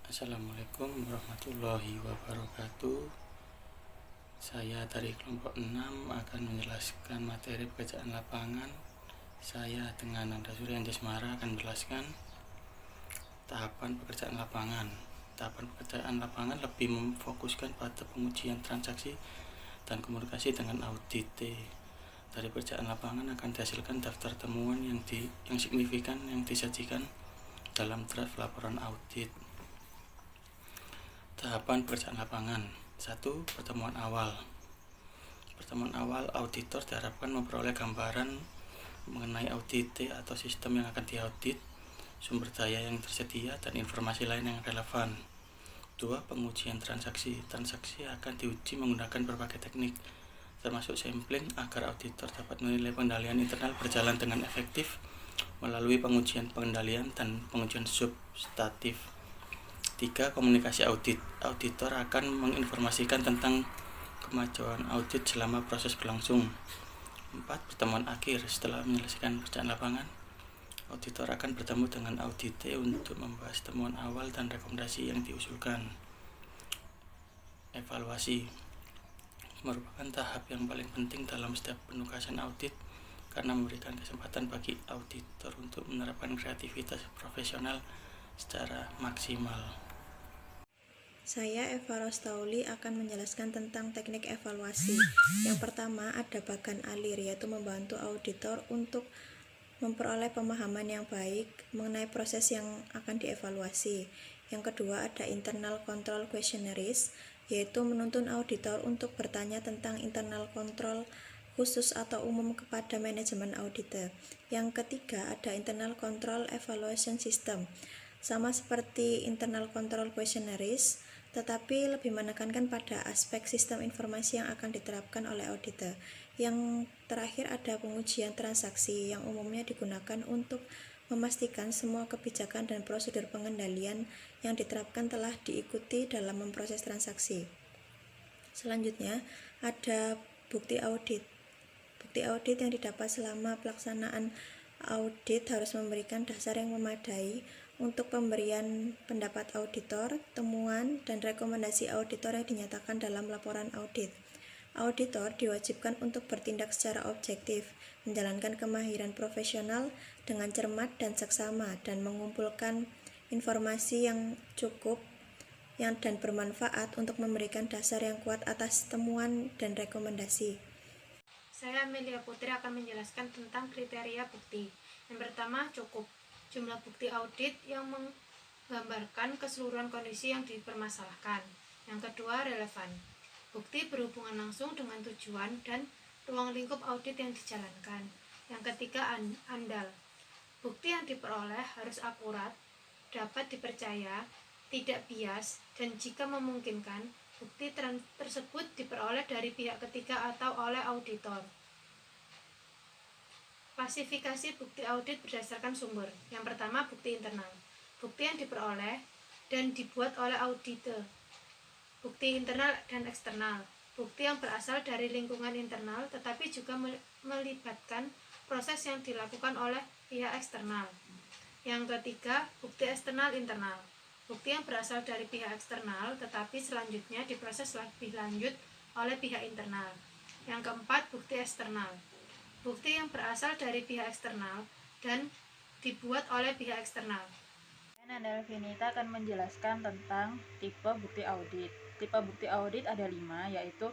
Assalamualaikum warahmatullahi wabarakatuh. Saya dari kelompok 6 akan menjelaskan materi pekerjaan lapangan. Saya dengan Nanda Surya Anjasmara akan menjelaskan tahapan pekerjaan lapangan. Tahapan pekerjaan lapangan lebih memfokuskan pada pengujian transaksi dan komunikasi dengan audit. Dari pekerjaan lapangan akan dihasilkan daftar temuan yang signifikan yang disajikan dalam draft laporan audit. Tahapan pekerjaan lapangan. 1. Pertemuan awal. Pertemuan awal, auditor diharapkan memperoleh gambaran mengenai audit atau sistem yang akan diaudit, sumber daya yang tersedia, dan informasi lain yang relevan. 2. Pengujian transaksi. Transaksi akan diuji menggunakan berbagai teknik, termasuk sampling, agar auditor dapat menilai pengendalian internal berjalan dengan efektif melalui pengujian pengendalian dan pengujian substantif. 3. Komunikasi audit. Auditor akan menginformasikan tentang kemajuan audit selama proses berlangsung. 4. Pertemuan akhir. Setelah menyelesaikan pekerjaan lapangan, auditor akan bertemu dengan audite untuk membahas temuan awal dan rekomendasi yang diusulkan. Evaluasi merupakan tahap yang paling penting dalam setiap penugasan audit karena memberikan kesempatan bagi auditor untuk menerapkan kreativitas profesional secara maksimal. Saya Eva Rostauli akan menjelaskan tentang teknik evaluasi. Yang pertama ada bagan alir, yaitu membantu auditor untuk memperoleh pemahaman yang baik mengenai proses yang akan dievaluasi. Yang kedua ada internal control questionnaires, yaitu menuntun auditor untuk bertanya tentang internal control khusus atau umum kepada manajemen auditor. Yang ketiga ada internal control evaluation system, sama seperti internal control questionnaires, tetapi lebih menekankan pada aspek sistem informasi yang akan diterapkan oleh auditor. Yang terakhir ada pengujian transaksi yang umumnya digunakan untuk memastikan semua kebijakan dan prosedur pengendalian yang diterapkan telah diikuti dalam memproses transaksi. Selanjutnya ada bukti audit. Bukti audit yang didapat selama pelaksanaan audit harus memberikan dasar yang memadai untuk pemberian pendapat auditor, temuan, dan rekomendasi auditor yang dinyatakan dalam laporan audit. Auditor diwajibkan untuk bertindak secara objektif, menjalankan kemahiran profesional dengan cermat dan seksama, dan mengumpulkan informasi yang cukup dan bermanfaat untuk memberikan dasar yang kuat atas temuan dan rekomendasi. Saya Amelia Putri akan menjelaskan tentang kriteria bukti. Yang pertama, cukup. Jumlah bukti audit yang menggambarkan keseluruhan kondisi yang dipermasalahkan. Yang kedua, relevan. Bukti berhubungan langsung dengan tujuan dan ruang lingkup audit yang dijalankan. Yang ketiga, andal. Bukti yang diperoleh harus akurat, dapat dipercaya, tidak bias, dan jika memungkinkan, bukti tersebut diperoleh dari pihak ketiga atau oleh auditor. Klasifikasi bukti audit berdasarkan sumber. Yang pertama, bukti internal. Bukti yang diperoleh dan dibuat oleh auditor. Bukti internal dan eksternal. Bukti yang berasal dari lingkungan internal tetapi juga melibatkan proses yang dilakukan oleh pihak eksternal. Yang ketiga, bukti eksternal internal. Bukti yang berasal dari pihak eksternal tetapi selanjutnya diproses lebih lanjut oleh pihak internal. Yang keempat, bukti eksternal. Bukti yang berasal dari pihak eksternal dan dibuat oleh pihak eksternal. Nanda Elvinita akan menjelaskan tentang tipe bukti audit. Tipe bukti audit ada 5, yaitu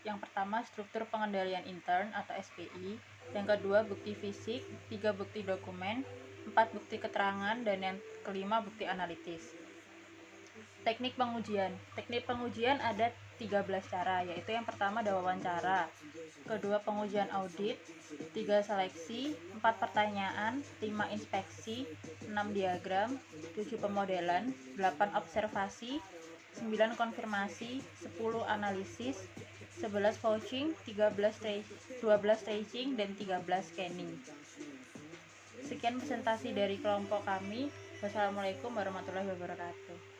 yang pertama struktur pengendalian intern atau SPI, yang kedua bukti fisik, 3 bukti dokumen, 4 bukti keterangan, dan yang kelima bukti analitis. Teknik pengujian. Teknik pengujian ada 13 cara, yaitu yang pertama ada wawancara, kedua pengujian audit, 3 seleksi, 4 pertanyaan, 5 inspeksi, 6 diagram, 7 pemodelan, 8 observasi, 9 konfirmasi, 10 analisis, 11 vouching, 12 tracing, dan 13 scanning. Sekian presentasi dari kelompok kami. Wassalamualaikum warahmatullahi wabarakatuh.